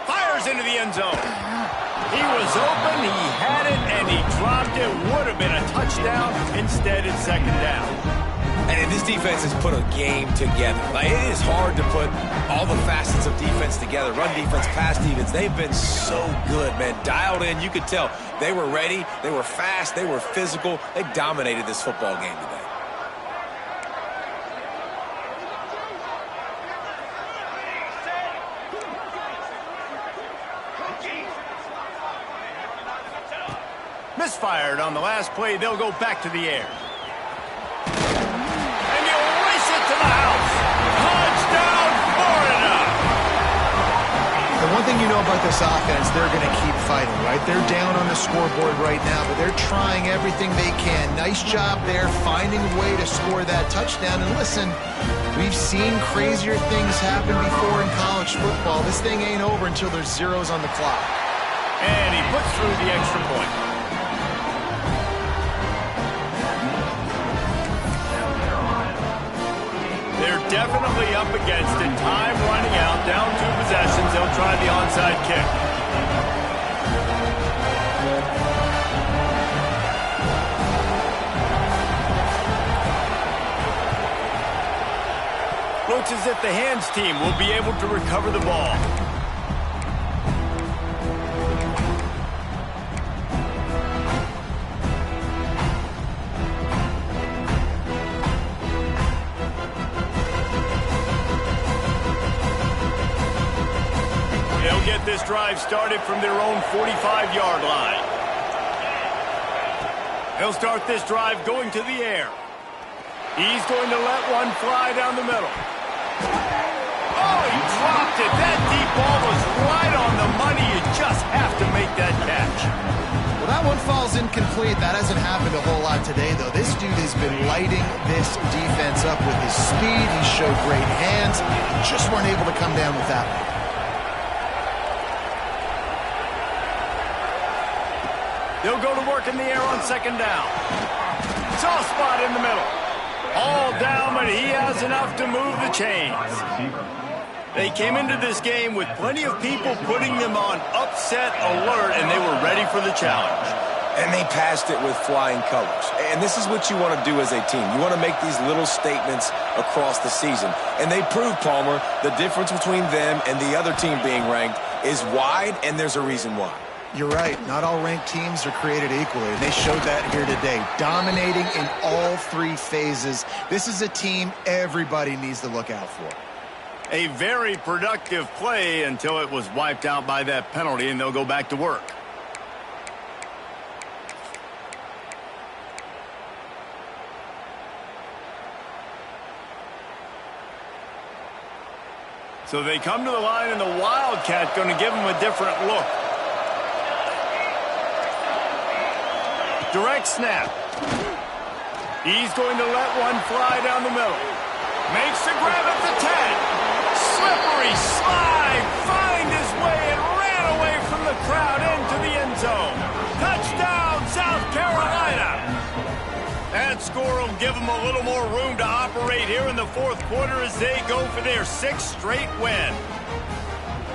Fires into the end zone. He was open, he had it, and he dropped it. Would have been a touchdown. Instead, it's second down. And this defense has put a game together. Like, it is hard to put all the facets of defense together. Run defense, pass defense. They've been so good, man. Dialed in. You could tell they were ready. They were fast. They were physical. They dominated this football game today. Misfired on the last play. They'll go back to the air. And he'll race it to the house. Touchdown, Florida! The one thing you know about this offense, they're going to keep fighting, right? They're down on the scoreboard right now, but they're trying everything they can. Nice job there, finding a way to score that touchdown. And listen, we've seen crazier things happen before in college football. This thing ain't over until there's zeros on the clock. And he puts through the extra point. They're definitely up against it. Time running out. Down 2 possessions. They'll try the onside kick. Looks as if the hands team will be able to recover the ball. Get this drive started from their own 45-yard line. He'll start this drive going to the air. He's going to let one fly down the middle. Oh, he dropped it. That deep ball was right on the money. You just have to make that catch. Well, that one falls incomplete. That hasn't happened a whole lot today, though. This dude has been lighting this defense up with his speed. He showed great hands. Just weren't able to come down with that one. They'll go to work in the air on second down. Soft spot in the middle. All down, but he has enough to move the chains. They came into this game with plenty of people putting them on upset alert, and they were ready for the challenge. And they passed it with flying colors. And this is what you want to do as a team. You want to make these little statements across the season. And they proved, Palmer, the difference between them and the other team being ranked is wide, and there's a reason why. You're right. Not all ranked teams are created equally, and they showed that here today. Dominating in all 3 phases. This is a team everybody needs to look out for. A very productive play until it was wiped out by that penalty, and they'll go back to work. So they come to the line, and the Wildcat going to give them a different look. Direct snap. He's going to let one fly down the middle. Makes the grab at the 10. Slippery slide. Find his way and ran away from the crowd into the end zone. Touchdown, South Carolina. That score will give them a little more room to operate here in the fourth quarter as they go for their 6th straight win.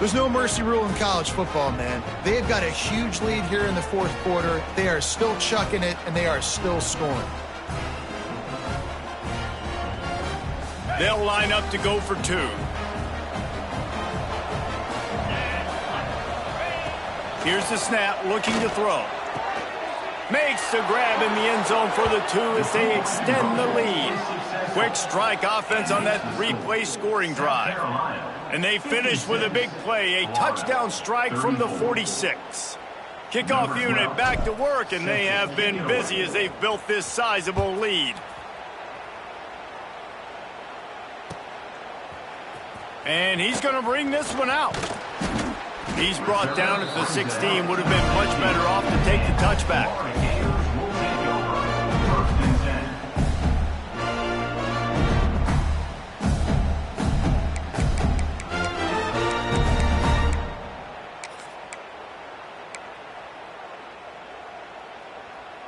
There's no mercy rule in college football, man. They've got a huge lead here in the fourth quarter. They are still chucking it, and they are still scoring. They'll line up to go for 2. Here's the snap, looking to throw. Makes the grab in the end zone for the 2 as they extend the lead. Quick strike offense on that 3-play scoring drive. And they finish with a big play, a touchdown strike from the 46. Kickoff unit back to work, and they have been busy as they've built this sizable lead. And he's going to bring this one out. He's brought down at the 16. Would have been much better off to take the touchback.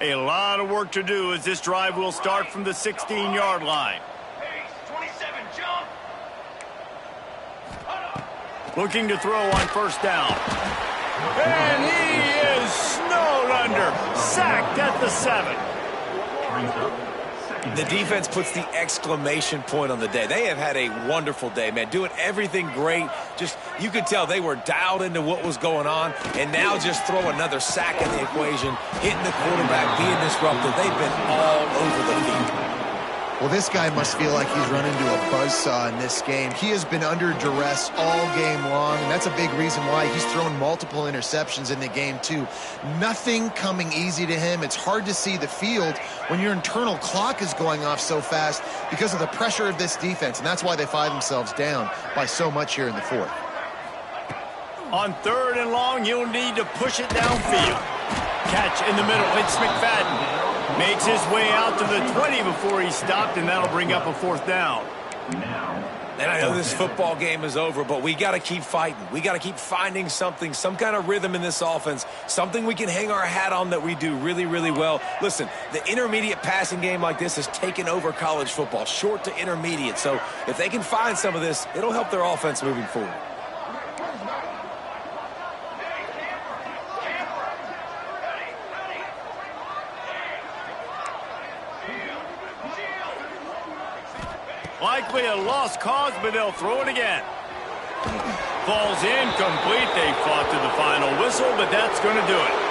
A lot of work to do as this drive will start from the 16-yard line. Looking to throw on first down. And he is snowed under. Sacked at the 7. The defense puts the exclamation point on the day. They have had a wonderful day, man. Doing everything great. Just, you could tell they were dialed into what was going on. And now just throw another sack in the equation. Hitting the quarterback, being disruptive. They've been all over the field. Well, this guy must feel like he's run into a buzzsaw in this game. He has been under duress all game long, and that's a big reason why he's thrown multiple interceptions in the game, too. Nothing coming easy to him. It's hard to see the field when your internal clock is going off so fast because of the pressure of this defense, and that's why they find themselves down by so much here in the fourth. On 3rd and long, you'll need to push it downfield. Catch in the middle. It's McFadden. Makes his way out to the 20 before he stopped, and that'll bring up a 4th down. And I know this football game is over, but we got to keep fighting. We got to keep finding something, some kind of rhythm in this offense, something we can hang our hat on that we do really, really well. Listen, the intermediate passing game like this has taken over college football, short to intermediate. So if they can find some of this, it'll help their offense moving forward. Likely a lost cause, but they'll throw it again. Falls incomplete. They fought to the final whistle, but that's going to do it.